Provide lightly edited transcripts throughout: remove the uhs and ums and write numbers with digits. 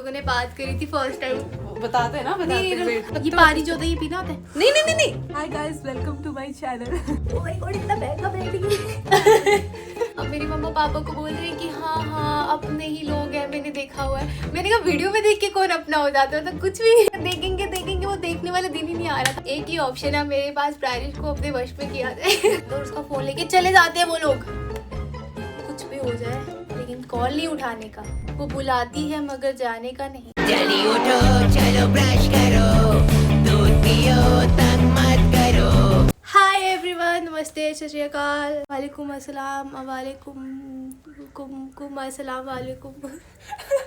लोगों ने बात करी थी फर्स्ट टाइम। बताते हैं ना, बताते हैं। ये पानी जो होता है ये पीना होता है। नहीं नहीं नहीं नहीं। Hi guys, welcome to my channel. Oh my god, इतना महंगा बैठ अब मेरी मम्मा पापा को बोल रहे हैं कि हाँ हाँ अपने ही लोग हैं, मैंने देखा हुआ है। मैंने कहा वीडियो में देख के कौन अपना हो जाता है, तो कुछ भी देखेंगे वो देखने वाला दिन ही नहीं आ रहा था। एक ही ऑप्शन है मेरे पास, प्रारिश को अपने वश में किया जाए तो उसका फोन लेके चले जाते हैं वो लोग, कुछ भी हो जाए लेकिन कॉल नहीं उठाने का। वो बुलाती है मगर जाने का नहीं। जल्दी उठो, चलो ब्रश करो, दूध पियो, तंग मत करो। हाय एवरीवन, नमस्ते, सत श्री अकाल, वालेकुम अस्सलाम, वालेकुम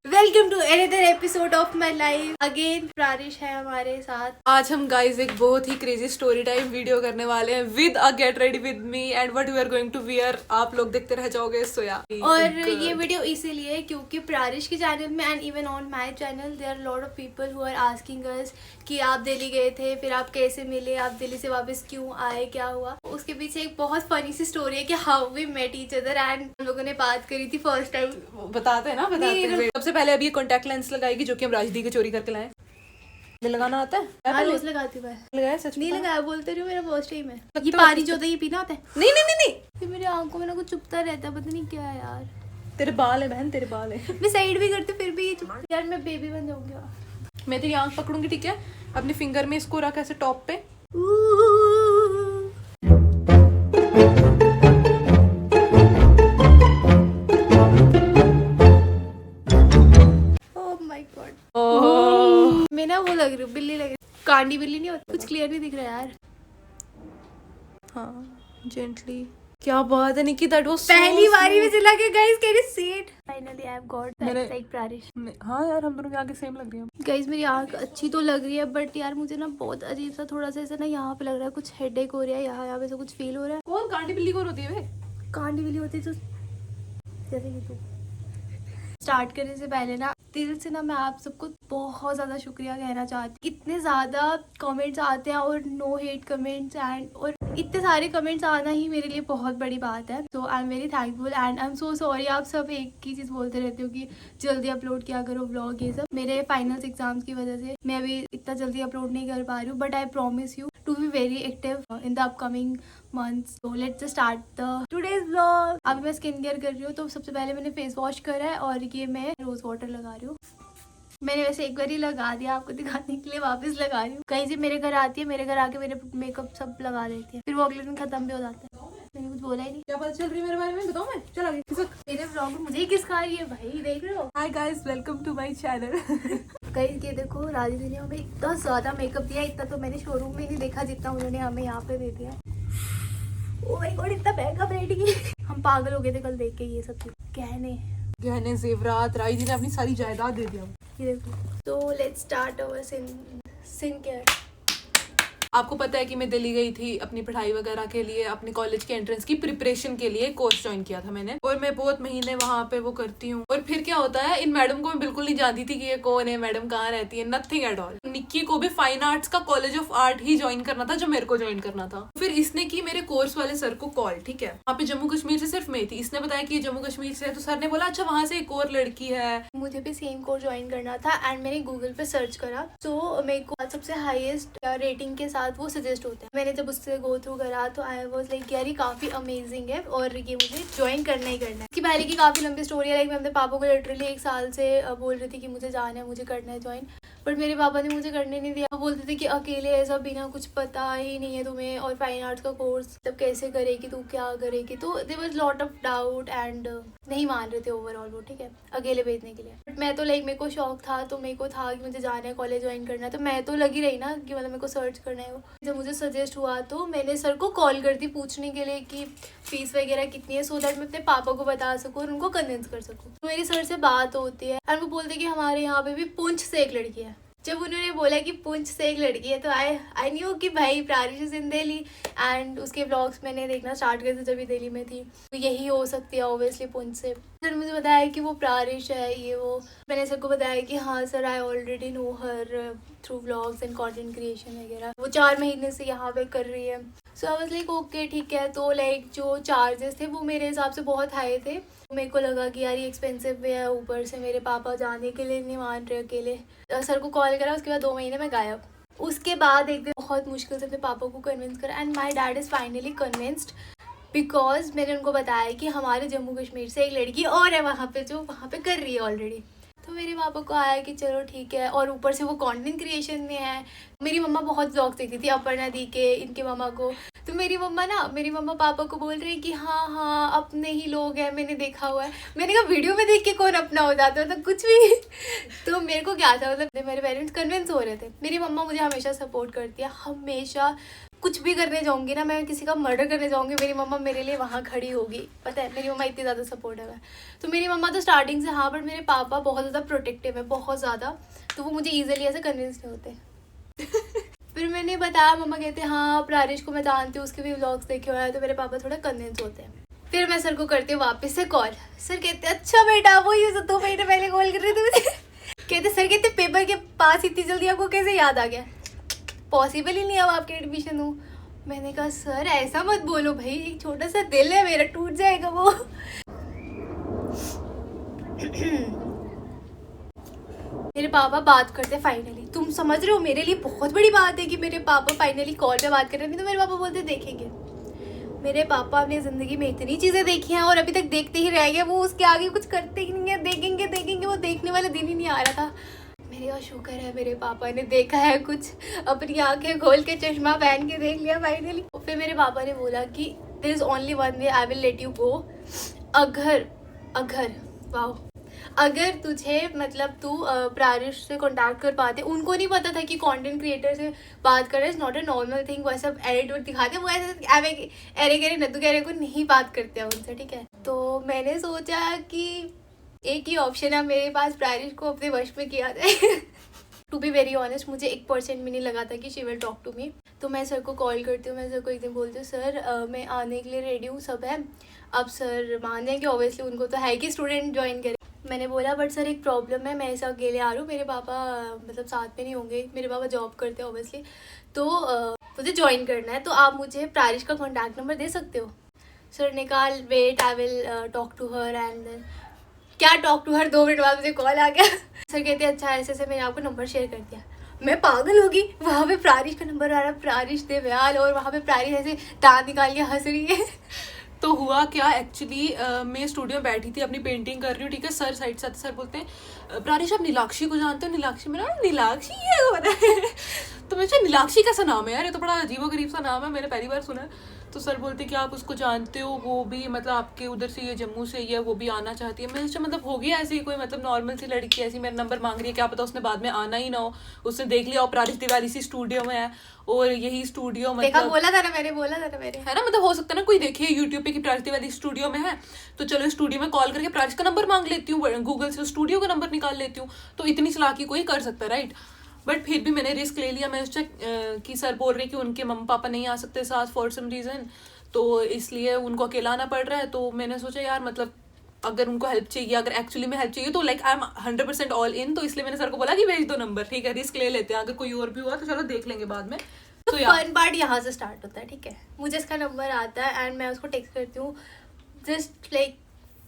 welcome to another episode of my life. Again Prarish है हमारे साथ। आज हम गाइस एक बहुत ही क्रेजी स्टोरी टाइम वीडियो करने वाले हैं with a get ready with me and what we are going to wear. आप लोग देखते रह जाओगे। सो या और ये वीडियो इसीलिए है क्योंकि प्रारिश के चैनल में and even on my channel there are lot of people who are asking us कि आप दिल्ली गए थे, फिर आप कैसे मिले, आप दिल्ली से वापस क्यों आए, क्या हुआ। उसके पीछे एक बहुत फनी सी स्टोरी है कि how we met each other and हम लोगों ने बात करी थी फर्स्ट टाइम। बताते हैं ना, बताते हैं। सबसे पहले अभी कॉन्टेक्ट लेंस लगाएगी जो कि हम राजदी के चोरी करके लाए। लगाना आता है? हाँ, रोज लगाती हूँ। लगाया? सच नहीं लगाया, बोलते रही हूँ, मेरा फर्स्ट टाइम है। तब ये तो पानी जो होता है ये पीना होता है। नहीं नहीं नहीं नहीं। फिर मेरी आंखों में ना कुछ चुभता रहता है, पता नहीं क्या है यार। तेरे बाल है बहन, तेरे बाल है। मैं साइड भी करती फिर भी ये यार मैं बेबी बन जाऊंगी। मैं तेरी आंख पकड़ूंगी, ठीक है? अपने फिंगर में इसको रख ऐसे टॉप पे। ओह माय गॉड, मैं ना वो लग रही हूँ, बिल्ली लग रही हूँ। कांडी बिल्ली नहीं होती, कुछ क्लियर नहीं दिख रहा यार। हाँ, जेंटली। क्या बात है निकी, दैट वाज पहली बारी में चला के guys, can you see it? Finally I have got मेरे- लाइक प्रारिश। हाँ यार, हम दोनों की आंखें सेम लग रही हैं। गाइस मेरी आंख अच्छी तो लग रही है बट यार मुझे ना बहुत अजीब सा थोड़ा सा ऐसा ना यहाँ पे लग रहा है, कुछ हेडेक हो रहा है, यहाँ पे से कुछ फील हो रहा है। कौन कांडी बिल्ली कौन होती है वे? कांडी बिल्ली होती तो जैसे कि तू। स्टार्ट करने से पहले ना दिल से ना मैं आप सबको बहुत ज़्यादा शुक्रिया कहना चाहती हूँ। इतने ज़्यादा कमेंट्स आते हैं और नो हेट कमेंट्स एंड और इतने सारे कमेंट्स आना ही मेरे लिए बहुत बड़ी बात है। तो I am very thankful and I am so sorry. आप सब एक ही चीज़ बोलते रहते हो कि जल्दी अपलोड किया करो व्लॉग, ये सब। मेरे फाइनल्स एग्जाम्स की वजह से मैं अभी इतना जल्दी अपलोड नहीं कर पा रही हूँ but I promise you to be very active in the upcoming months. So let's just start the today's vlog. अभी मैं स्किन केयर कर रही हूँ, तो सबसे पहले मैंने फेस वॉश करा है और ये मैं रोज वाटर लगा रही हूँ। मैंने वैसे एक बार ही लगा दिया आपको दिखाने के लिए, वापस लगा रही हूँ। कहीं से मेरे घर आती है, मेरे घर आके मेरे मेकअप सब लगा देती है, फिर वो अगले दिन खत्म भी हो जाता है। मैंने कुछ बोला ही नहीं। क्या पता चल रही है मेरे बारे में? बताओ। मैं चल आगे। मेरे व्लॉग में मुझे ही किस खा रही है भाई, देख रहे हो? Hi guys, welcome to my channel. Guys ये देखो, राजी ने हमें इतना ज्यादा मेकअप दिया, इतना तो मैंने शोरूम में नहीं देखा जितना उन्होंने हमें यहाँ पे दे दिया। ओह माय गॉड, इतना महंगा ब्रांडिंग। हम पागल हो गए थे कल देख के ये सब चीज। गहने जेवरात, राई जी ने अपनी सारी जायदाद दे दिया। ये देखो। तो let's start our skin care. आपको पता है कि मैं दिल्ली गई थी अपनी पढ़ाई वगैरह के लिए, अपने कॉलेज के एंट्रेंस की प्रिपरेशन के लिए कोर्स ज्वाइन किया था मैंने, और मैं बहुत महीने वहाँ पे वो करती हूँ। और फिर क्या होता है, इन मैडम को मैं बिल्कुल नहीं जानती थी कि ये कौन है, मैडम कहाँ रहती है, नथिंग एट ऑल। निक्की को भी फाइन आर्ट्स का college of art he join करना था जो मेरे को ज्वाइन करना था। फिर इसने की मेरे कोर्स वाले सर को कॉल, ठीक है? वहाँ पे जम्मू कश्मीर से सिर्फ मैं थी। इसने बताया कि जम्मू कश्मीर से है, तो सर ने बोला अच्छा वहाँ से एक और लड़की है। मुझे भी सेम कोर्स ज्वाइन करना था एंड मैंने गूगल पे सर्च करा, तो मेरे को सबसे हाईएस्ट रेटिंग के साथ वो सजेस्ट होता है। मैंने जब उससे गो थ्रू करा तो आई वाज लाइक यार ये काफी अमेजिंग है और ये मुझे ज्वाइन करना ही करना है। इसकी पहले की काफी लंबी स्टोरी है। लाइक मैं अपने पापा को लिटरली 1 साल से बोल रही थी कि मुझे जाना है, मुझे करना है ज्वाइन, बट मेरे पापा ने मुझे करने नहीं दिया। वो बोलते थे कि अकेले ऐसा बिना कुछ पता ही नहीं है तुम्हें, और फाइन आर्ट्स का कोर्स तब कैसे करेगी तू, क्या करेगी। तो there was lot of doubt and नहीं मान रहे थे ओवरऑल वो, ठीक है, अकेले भेजने के लिए। बट मैं तो लाइक मेरे को शौक था, तो मेरे को था कि मुझे जाना है, कॉलेज ज्वाइन करना है, तो मैं तो लगी रही ना कि मतलब मेरे को सर्च करना है। वो जब मुझे सजेस्ट हुआ तो मैंने सर को कॉल कर दी पूछने के लिए कि फीस वगैरह कितनी है, सो दैट मैं अपने पापा को बता सकूँ और उनको कन्विंस कर सकूँ। तो मेरी सर से बात होती है एंड वो बोलते कि हमारे यहाँ पे भी पुंछ से एक लड़की है। जब उन्होंने बोला कि पुंछ से एक लड़की है तो आई न्यू कि भाई प्रारिश इज इन दिल्ली एंड उसके व्लॉग्स मैंने देखना स्टार्ट करे थे जब भी दिल्ली में थी, तो यही हो सकती है ऑब्वियसली पुंछ से। सर मुझे बताया कि वो प्रारिश है, ये वो। मैंने सर को बताया कि हाँ sir, I already know her through vlogs and content creation वगैरह। वो 4 महीने से यहाँ पे कर रही है। सो आई वाज लाइक ओके ठीक है। तो लाइक जो चार्जेस थे वो मेरे हिसाब से बहुत हाई थे। मेरे को लगा कि यार ये एक्सपेंसिव भी है, ऊपर से मेरे पापा जाने के लिए नहीं मान रहे अकेले। सर को कॉल करा, उसके बाद 2 महीने में गायब। उसके बाद एक दिन बहुत मुश्किल से अपने पापा को कन्विंस करा and my dad is finally convinced, because मैंने उनको बताया कि हमारे जम्मू कश्मीर से एक लड़की और है वहाँ पे, जो वहाँ पे कर रही है ऑलरेडी। तो मेरे पापा को आया कि चलो ठीक है, और ऊपर से वो कंटेंट क्रिएशन में है। मेरी मम्मा बहुत व्लॉग्स देखती थी, अपर्णा दी के, इनके मम्मा को। तो मेरी मम्मा पापा को बोल रही कि हाँ हाँ अपने ही लोग हैं, मैंने देखा हुआ है। मैंने कहा वीडियो में देख के कौन अपना हो जाता है, मतलब कुछ भी। तो मेरे को क्या था, मतलब मेरे पेरेंट्स कन्विंस हो रहे थे। मेरी मम्मा मुझे हमेशा सपोर्ट करती है, हमेशा। कुछ भी करने जाऊंगी ना, मैं किसी का मर्डर करने जाऊंगी, मेरी मम्मा मेरे लिए वहाँ खड़ी होगी। पता है मेरी मम्मा इतनी ज़्यादा सपोर्टिव है। तो मेरी मम्मा तो स्टार्टिंग से हाँ, बट मेरे पापा बहुत ज़्यादा प्रोटेक्टिव है, बहुत ज़्यादा। तो वो मुझे ईजिली ऐसे कन्विंस नहीं होते। फिर मैंने बताया, मम्मा कहते हैं हाँ प्रारिश को मैं जानती हूँ, उसके भी व्लॉग्स देखे हुए हैं। तो मेरे पापा थोड़ा कन्विंस होते हैं। फिर मैं सर को करती हूँ वापस से कॉल। सर कहते हैं अच्छा बेटा, वो ये 2 महीने पहले कॉल कर रहे थे मुझे। कहते सर कहते पेपर के पास इतनी जल्दी आपको कैसे याद आ गया, पॉसिबल ही नहीं अब आपके एडमिशन हो। मैंने कहा सर ऐसा मत बोलो भाई, एक छोटा सा दिल है मेरा, टूट जाएगा वो। मेरे पापा बात करते फाइनली। तुम समझ रहे हो मेरे लिए बहुत बड़ी बात है कि मेरे पापा फाइनली कॉल पे बात कर रहे हैं। नहीं तो मेरे पापा बोलते देखेंगे। मेरे पापा अपनी ज़िंदगी में इतनी चीज़ें देखी हैं और अभी तक देखते ही रह गए। वो उसके आगे कुछ करते ही नहीं है, देखेंगे देखेंगे, वो देखने वाला दिन ही नहीं आ रहा था। मेरे का शुक्र है मेरे पापा ने देखा है कुछ, अपनी आंखें खोल के चश्मा पहन के देख लिया फाइनली। फिर मेरे पापा ने बोला कि there is only one way, I will let you go. अगर तुझे मतलब तू प्रारिश से कांटेक्ट कर पाते। उनको नहीं पता था कि कंटेंट क्रिएटर से बात कर रहे is not a normal thing. वो सब एडिट दिखाते, वो ऐसे अरे नद्दू गहरे को नहीं बात करते हैं उनसे, ठीक है। तो मैंने सोचा कि एक ही ऑप्शन है मेरे पास, प्रारिश को अपने वश में किया जाए। टू बी वेरी ऑनेस्ट, मुझे 1% भी नहीं लगा था कि she will talk to me. तो मैं सर को कॉल करती हूँ, मैं सर को एक दिन बोलती हूँ सर मैं आने के लिए रेडी हूँ, सब है। अब सर मान जाएंगे, ऑब्वियसली उनको तो है कि स्टूडेंट ज्वाइन करें। मैंने बोला बट सर एक प्रॉब्लम है, मैं ऐसे अकेले आ रही हूँ, मेरे पापा मतलब साथ में नहीं होंगे। मेरे पापा जॉब करते हैं ऑब्वियसली, तो मुझे ज्वाइन करना है। तो आप मुझे प्रारिश का कॉन्टैक्ट नंबर दे सकते हो। सर ने कहा wait I will talk to her and then क्या टॉक टू हर 2 मिनट बाद मुझे कॉल आ गया। सर कहते हैं अच्छा ऐसे ऐसे मैंने आपको नंबर शेयर कर दिया। मैं पागल होगी, वहाँ पे प्रारिश का नंबर आ रहा है, प्रारिश देवयाल, और वहाँ पे प्रारिश ऐसे दांत निकाल के हंस रही है। तो हुआ क्या एक्चुअली, मैं स्टूडियो में बैठी थी अपनी पेंटिंग कर रही हूँ, ठीक है। सर साइड से सर बोलते हैं प्रारिश आप नीलाक्षी को जानते हो? नीलाक्षी, मेरा नीलाक्षी है वो पता है। तो मैं नीलाक्षी कैसा नाम है यार, ये तो बड़ा अजीबोगरीब सा नाम है, मैंने पहली बार सुना है। तो सर बोलते कि आप उसको जानते हो, वो भी मतलब आपके उधर से, ये जम्मू से ही है, वो भी आना चाहती है। मैं सोचा मतलब हो गया ऐसी कोई मतलब नॉर्मल सी लड़की ऐसी मेरा नंबर मांग रही है, क्या पता उसने बाद में आना ही ना हो, उसने देख लिया और प्रारिश तिवारी सी स्टूडियो में है, और यही स्टूडियो मतलब बोला था ना मैंने है ना, मतलब हो सकता है ना कोई देखे यूट्यूब पे कि प्रारिश तिवारी स्टूडियो में है, तो चलो स्टूडियो में कॉल करके प्रारिश का नंबर मांग लेती हूँ, गूगल से स्टूडियो का नंबर निकाल लेती हूँ। तो इतनी चालाकी कोई कर सकता है, राइट। बट फिर भी मैंने रिस्क ले लिया। मैं सोचा कि सर बोल रहे कि उनके मम्मा पापा नहीं आ सकते साथ फॉर सम रीज़न, तो इसलिए उनको अकेला आना पड़ रहा है। तो मैंने सोचा यार मतलब अगर उनको हेल्प चाहिए, अगर एक्चुअली में हेल्प चाहिए तो like I am 100% all in. तो इसलिए मैंने सर को बोला कि भेज दो नंबर, ठीक है, रिस्क ले लेते हैं, अगर कोई और भी हुआ तो चलो देख लेंगे बाद में। तो फन पार्ट यहाँ से स्टार्ट होता है, ठीक है। मुझे इसका नंबर आता है एंड मैं उसको टेक्स्ट करती हूँ just like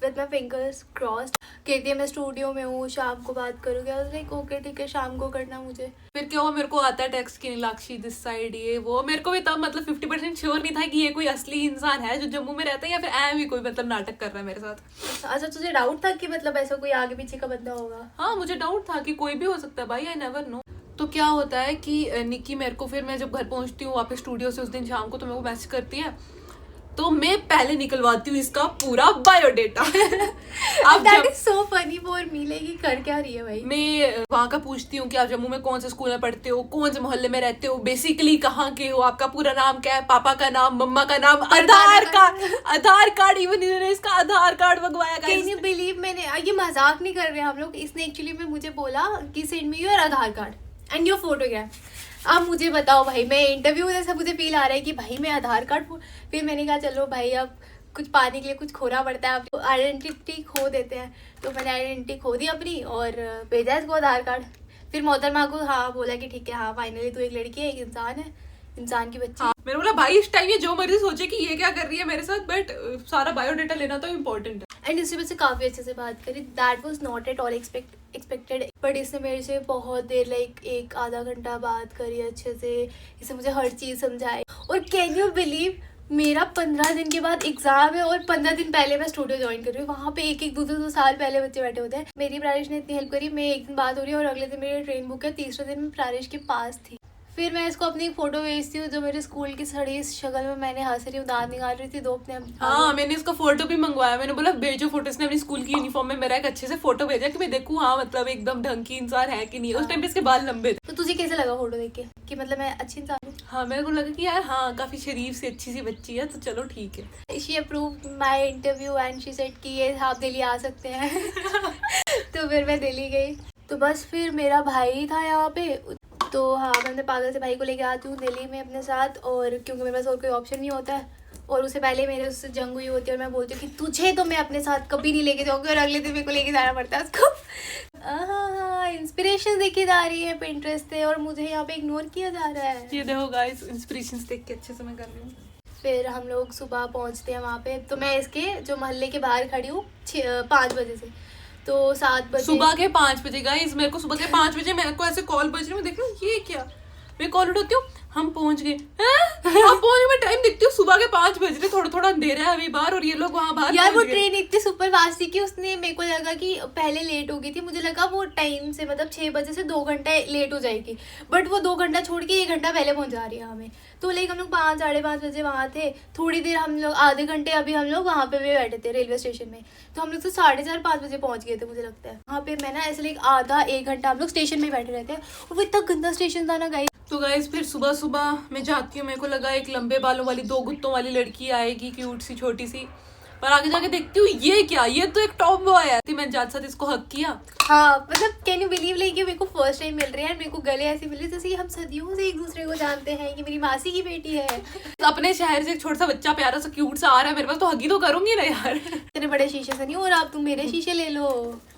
with my fingers crossed. कहती है मैं स्टूडियो में हूँ, शाम को बात करोगे? लाइक ओके ठीक है, शाम को करना मुझे। फिर क्या हुआ, मेरे को आता है टेक्स्ट की नीलाक्षी दिस साइड ये वो। मेरे को भी तब मतलब 50% श्योर नहीं था कि ये कोई असली इंसान है जो जम्मू में रहता है, या फिर ऐ भी कोई मतलब नाटक कर रहा है मेरे साथ। अच्छा तुझे डाउट था कि मतलब ऐसा कोई आगे पीछे का बंदा होगा? हाँ मुझे डाउट था कि कोई भी हो सकता है भाई, आई नेवर नो। तो क्या होता है कि निक्की मेरे को, फिर मैं जब घर पहुंचती हूँ वापस स्टूडियो से उस दिन शाम को, तो मेरे को मैसेज करती है। तो मैं पहले निकलवाती हूँ इसका पूरा बायोडेटा। अब that is so funny for me, like कर क्या रही है भाई। मैं वहाँ का पूछती हूँ कि आप जम्मू में कौन से स्कूल में पढ़ते हो, कौन से मोहल्ले में रहते हो, बेसिकली कहाँ के हो, आपका पूरा नाम क्या है, पापा का नाम, मम्मा का नाम, आधार कार्ड इवन इन्होंने इसका आधार कार्ड मंगवाया। कैन यू बिलीव, मैंने ये मजाक नहीं कर रहे हम लोग, इसने एक्चुअली में मुझे बोला कि send me your Aadhaar card and your photograph. अब मुझे बताओ भाई, मैं इंटरव्यू जैसा मुझे फील आ रहा है कि भाई मैं आधार कार्ड। फिर मैंने कहा चलो भाई अब कुछ पाने के लिए कुछ खोना पड़ता है, आप आइडेंटिटी खो देते हैं। तो मैंने आइडेंटिटी खो दी अपनी और भेजा इसको आधार कार्ड। फिर मोहतरमा को हाँ बोला कि ठीक है, हाँ फाइनली तू एक लड़की है, एक इंसान है, इंसान की बच्ची। मैंने बोला भाई इस टाइम ये जो मर्जी सोचे कि ये क्या कर रही है मेरे साथ, बट सारा बायोडेटा लेना तो इम्पोर्टेंट है। एंड इससे मुझसे काफ़ी अच्छे से बात करी, that was not at all expected. But इसने मेरे से बहुत देर लाइक 1-आधा घंटा बात करी अच्छे से, इसने मुझे हर चीज़ समझाई। और कैन यू बिलीव, मेरा 15 दिन के बाद एग्जाम है और 15 दिन पहले मैं स्टूडियो ज्वाइन कर रही हूँ। वहाँ पे 1-2 साल पहले बच्चे बैठे होते हैं। मेरी प्रारिश ने इतनी हेल्प करी, मैं एक दिन बात हो रही है और अगले दिन मेरी ट्रेन बुक है, तीसरे दिन मैं प्रारिश के पास थी। फिर मैं इसको अपनी फोटो भेजती हूँ जो मेरे स्कूल की सड़ी शक्ल में मैंने हंस रही हूँ, दांत निकाल रही थी 2 अपने। हाँ मैंने इसका फोटो भी मंगवाया, मैंने बोला भेजो फोटो। इसने अपनी स्कूल की यूनिफॉर्म में मेरा एक अच्छे से फोटो भेजा कि मैं देखूँ हाँ मतलब एकदम ढंग की इंसान है कि नहीं। उस टाइम पे इसके बाल लंबे थे। तो तुझे कैसे लगा फोटो देख के कि मतलब मैं अच्छी इंसान हूँ? हाँ मेरे को लगा कि यार हाँ काफी शरीफ सी अच्छी सी बच्ची है, तो चलो ठीक है। She approved my interview and she said कि ये आप दिल्ली आ सकते हैं। तो फिर मैं दिल्ली गई। तो बस फिर मेरा भाई था यहाँ पे, तो हाँ मैं अपने पागल से भाई को लेके आती हूँ दिल्ली में अपने साथ। और क्योंकि मेरे पास और कोई ऑप्शन नहीं होता है और उससे पहले मेरे उससे जंग हुई होती है और मैं बोलती हूँ कि तुझे तो मैं अपने साथ कभी नहीं लेके जाऊँगी, और अगले दिन मेरे को लेके जाना पड़ता है उसको। हाँ इंस्पिरेशन देखी जा रही है पिंटरेस्ट से और मुझे यहाँ पे इग्नोर किया जा रहा है। ये देखो गाइस इंस्पिरेशंस देख के अच्छे से मैं कर रही हूँ। फिर हम लोग सुबह पहुँचते हैं वहाँ पे। तो मैं इसके जो मोहल्ले के बाहर खड़ी हूँ 5 बजे से, तो 7 बजे सुबह के 5 बजे गाइस, मेरे को सुबह के 5 बजे मेरे को ऐसे कॉल बज रही, मैं देख रही हूँ ये क्या, मैं कॉल उठाती हूँ, हम पहुंच गए। आप पहुंचे, मैं टाइम देखती हूँ सुबह के 5 बज रहे, थोड़ा थोड़ा अंधेरा है अभी बाहर और ये लोग वहाँ बाहर यार वो पहुंच गए। ट्रेन इतनी सुपर फास्ट थी कि उसने मेरे को लगा कि पहले लेट हो गई थी, मुझे लगा वो टाइम से मतलब 6 बजे से 2 घंटे लेट हो जाएगी, बट वो 2 घंटा छोड़ के 1 घंटा पहले पहुंचा रही है हमें। तो लाइक हम लोग 5-5:30 बजे वहाँ थे, थोड़ी देर हम लोग आधे घंटे अभी हम लोग वहाँ पे भी बैठे थे रेलवे स्टेशन में। तो हम लोग तो 4:30-5 बजे पहुँच गए थे मुझे लगता है वहाँ पे। मैं ना ऐसे लाइक आधा-1 घंटा हम लोग स्टेशन में बैठे रहते हैं और वो इतना गंदा स्टेशन था ना गाइस। तो गाइस फिर सुबह सुबह मैं जाती हूँ, मेरे को लगा एक लंबे बालों वाली 2 गुत्तों वाली लड़की आएगी क्यूट सी छोटी सी, पर आगे जाके देखती हूँ ये क्या, ये तो एक टॉप बॉय है। मैं जाते साथ इसको हक किया। हाँ मतलब कैन यू बिलीव लाइक मेरे को फर्स्ट टाइम मिल रही है, मेरे को गले ऐसे मिले जैसे हम सदियों से एक दूसरे को जानते हैं, ये मेरी मासी की बेटी है। अपने शहर से एक छोटा सा बच्चा प्यारा सा क्यूट सा आ रहा है मेरे पास, तो हगी तो करूंगी ना यार। इतने बड़े शीशे से नहीं और आप तुम मेरे शीशे ले लो।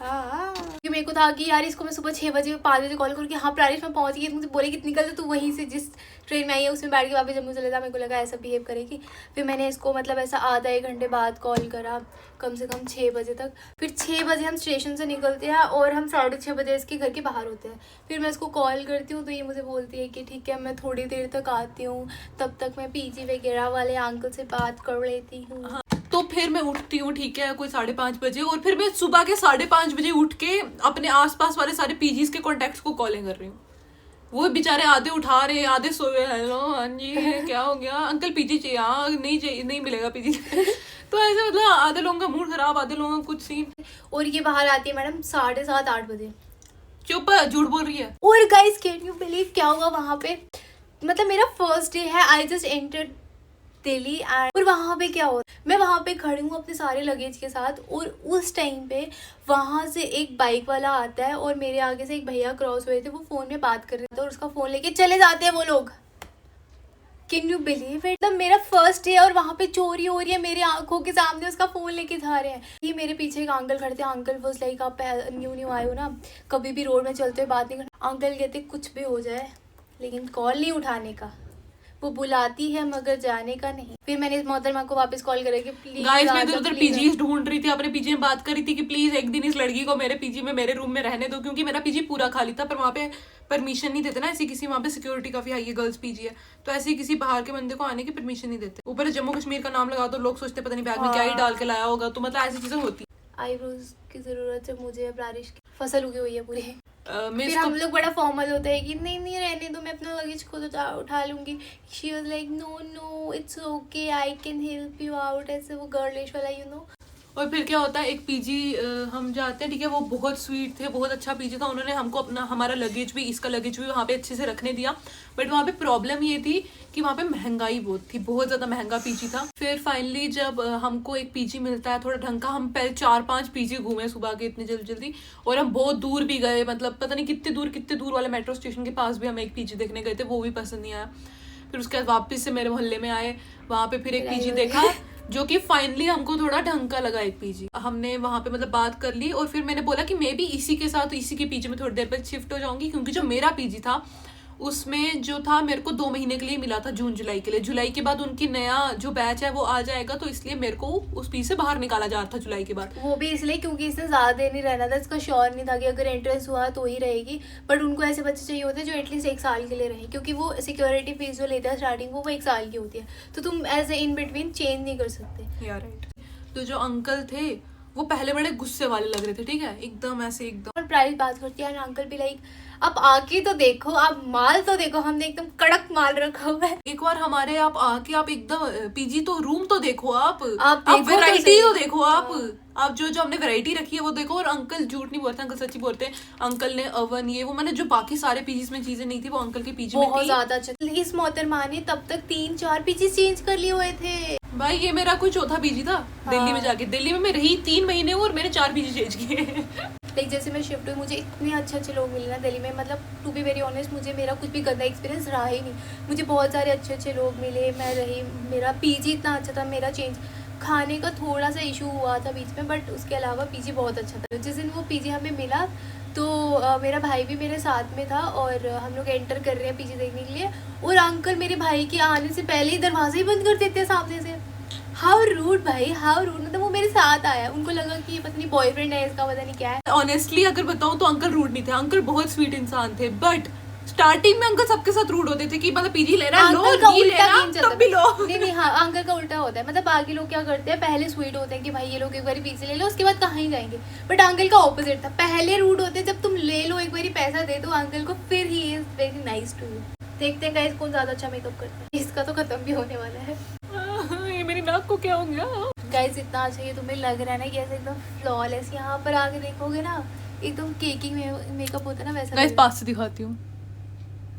हाँ क्योंकि मेरे को था कि यार इसको मैं सुबह 6 बजे 5 बजे कॉल करूँ कि हाँ प्रारिश मैं पहुँच गई, मुझे बोले कि निकल तो वहीं से जिस ट्रेन में आई है उसमें बैठ के वापस जम्मू चले जा। मेरे को लगा ऐसा बिहेव करेगी। फिर मैंने इसको मतलब ऐसा आधा-1 घंटे बाद कॉल करा, कम से कम 6 बजे तक। फिर 6 बजे हम स्टेशन से निकलते हैं और हम 6:30 बजे इसके घर के बाहर होते हैं। फिर मैं इसको कॉल करती हूँ तो ये मुझे बोलती है कि ठीक है मैं थोड़ी देर तक आती हूँ, तब तक मैं पीजी वगैरह वाले अंकल से बात कर लेती हूँ। हाँ, तो फिर मैं उठती हूँ ठीक है कोई 5:30 बजे, और फिर मैं सुबह के 5:30 बजे उठ के अपने आसपास वाले सारे पीजीज के कॉन्टेक्ट्स को कॉलिंग कर रही हूँ। वो बेचारे आधे उठा रहे हैं आधे सोए, हेलो हाँ जी क्या हो गया अंकल पीजी चाहिए, हाँ नहीं चाहिए नहीं मिलेगा पीजी। तो ऐसे मतलब आधे लोगों का मूड खराब, आधे लोगों का कुछ सीन। और ये बाहर आती है मैडम 7:30-8 बजे। चुप झूठ बोल रही है। और गाइस कैन यू बिलीव क्या हुआ वहाँ पे, मतलब मेरा फर्स्ट डे है, I just entered Delhi and और वहाँ पे क्या हो, मैं वहाँ पे खड़ी हूँ अपने सारे लगेज के साथ और उस टाइम पे वहाँ से एक बाइक वाला आता है और मेरे आगे से एक भैया क्रॉस हुए थे, वो फ़ोन में बात कर रहे थे और उसका फ़ोन लेके चले जाते हैं वो लोग। कैन यू बिलीव इट, मतलब मेरा फर्स्ट डे और वहाँ पे चोरी हो रही है मेरी आंखों के सामने, उसका फ़ोन लेके जा रहे हैं। ये मेरे पीछे एक अंकल खड़े थे, अंकल वाज लाइक आप न्यू आए हो ना, कभी भी रोड में चलते हुए बात नहीं करना। अंकल कहते कुछ भी हो जाए लेकिन कॉल नहीं उठाने का, वो बुलाती है मगर जाने का नहीं। फिर मैंने इस मोहतरमा को वापस कॉल करा कि प्लीज गाइस मैं इधर पीजी ढूंढ रही थी, अपने पीजी में बात कर रही थी कि प्लीज एक दिन इस लड़की को मेरे पीजी में मेरे रूम में रहने दो, क्योंकि मेरा पीजी पूरा खाली था, पर वहाँ पे परमिशन नहीं देते ना ऐसी किसी, वहाँ पे सिक्योरिटी काफी हाई है, गर्ल्स पीजी है, तो ऐसे किसी बाहर के बंदे को आने की परमिशन नहीं देते। ऊपर जम्मू कश्मीर का नाम लगा तो लोग सोचते पता नहीं बैग में क्या ही डाल के लाया होगा, तो मतलब ऐसी चीजें होती। आईब्रोज की जरूरत है मुझे, प्रारिश की फसल उगी हुई है पूरी। मैं फिर हम लोग बड़ा फॉर्मल होता है कि नहीं नहीं रहने दो, मैं अपना लगेज खुद उठा लूंगी। She was like no no it's okay I can help you out, ऐसे वो गर्लिश वाला यू नो। और फिर क्या होता है एक पीजी हम जाते हैं ठीक है, वो बहुत स्वीट थे, बहुत अच्छा पीजी था, उन्होंने हमको अपना हमारा लगेज भी इसका लगेज भी वहाँ पे अच्छे से रखने दिया। बट वहाँ पे प्रॉब्लम ये थी कि वहाँ पे महंगाई बहुत थी, बहुत ज़्यादा महंगा पीजी था। फिर फाइनली जब हमको एक पीजी मिलता है थोड़ा ढंग का, हम पहले 4-5 पीजी घूमे सुबह के इतनी जल्दी, और हम बहुत दूर भी गए, मतलब पता नहीं कितने दूर वाले मेट्रो स्टेशन के पास भी हम एक पीजी देखने गए थे, वो भी पसंद नहीं आया। फिर उसके बाद वापस से मेरे मोहल्ले में आए, वहाँ पे फिर एक पीजी देखा, जो कि फाइनली हमको थोड़ा ढंग का लगा एक पीजी। हमने वहां पे मतलब बात कर ली और फिर मैंने बोला कि मैं भी इसी के साथ इसी के पीजी में थोड़ी देर पर शिफ्ट हो जाऊंगी, क्योंकि जो मेरा पीजी था उसमें जो था मेरे को 2 महीने के लिए मिला था, जून जुलाई के लिए। जुलाई के बाद उनकी नया जो बैच है वो आ जाएगा, तो इसलिए मेरे को उस पीजी से बाहर निकाला जा रहा था जुलाई के बाद। वो भी इसलिए क्योंकि इसने ज़्यादा देर नहीं रहना था, इसका श्योर नहीं था कि अगर एंट्रेंस हुआ तो ही रहेगी। बट उनको ऐसे बच्चे चाहिए होते हैं जो एटलीस्ट 1 साल के लिए रहे, क्योंकि वो सिक्योरिटी फीस जो लेते हैं स्टार्टिंग वो 1 साल की होती है, तो तुम as a in between change नहीं कर सकते। या राइट। तो जो अंकल थे वो पहले बड़े गुस्से वाले लग रहे थे, ठीक है, एकदम ऐसे एकदम। और प्राइस बात करती है अंकल भी लाइक आप आके तो देखो, आप माल तो देखो, हमने एकदम कड़क माल रखा हुआ है। एक बार हमारे आप आके आप एकदम पीजी तो रूम तो देखो, आप देखो वैरायटी तो तो देखो, आप जो जो हमने वैरायटी रखी है वो देखो। और अंकल झूठ नहीं बोलते, अंकल सच्ची बोलते हैं। अंकल ने ओवन ये वो मैंने जो बाकी सारे पीजीज में चीजें नहीं थी वो अंकल के पीजी में बहुत थी। ज्यादा अच्छा। इस मोहतरमा ने तब तक 3-4 पीजी चेंज कर लिए हुए थे। भाई ये मेरा कोई चौथा पीजी था। दिल्ली में जाके, दिल्ली में मैं रही 3 महीने और मैंने 4 पीजी चेंज किए। लाइक जैसे मैं शिफ्ट हुई मुझे इतने अच्छे लोग मिले ना दिल्ली में, मतलब टू बी वेरी ऑनेस्ट मुझे मेरा कुछ भी गंदा एक्सपीरियंस रहा ही नहीं। मुझे बहुत सारे अच्छे लोग मिले, मैं रही, मेरा पीजी इतना अच्छा था। मेरा चेंज खाने का थोड़ा सा इशू हुआ था बीच में, बट उसके अलावा पीजी बहुत अच्छा था। जिस दिन वो पीजी हमें मिला तो मेरा भाई भी मेरे साथ में था और हम लोग एंटर कर रहे हैं पीजी देखने के लिए, और अंकल मेरे भाई के आने से पहले ही दरवाजा ही बंद कर देते हैं सामने से। हाउ रूड भाई, हाउ रूड। मतलब वो मेरे साथ आया, उनको लगा कि ये पता नहीं बॉयफ्रेंड है इसका, पता नहीं क्या है। ऑनेस्टली अगर बताऊं तो अंकल रूड नहीं थे, अंकल बहुत स्वीट इंसान थे। बट स्टार्टिंग में अंकल सबके साथ रूड होते थे कि मतलब पीजी ले रहा है, लो नहीं लेना तब भी लो। नहीं हाँ, अंकल का उल्टा होता है। मतलब बाकी लोग क्या करते हैं, पहले स्वीट होते हैं कि भाई ये लोग एक बार पीजी ले लो, उसके बाद कहाँ ही जाएंगे। बट अंकल का ऑपोजिट था, पहले रूड होते जब तुम ले लो एक बार पैसा दे दो अंकल को, फिर he is very nice to you. देखते हैं गाइस कौन ज्यादा अच्छा मेकअप करता है। इसका तो खत्म भी होने वाला है। ये मेरी नाक को क्या हो गया? गाइस इतना अच्छा ये तुम्हें लग रहा है ना कि ऐसे एकदम फ्लॉलेस, यहाँ पर आके देखोगे ना एकदम केकी मेकअप होता है ना वैसा। गाइस पास से दिखाती हूँ,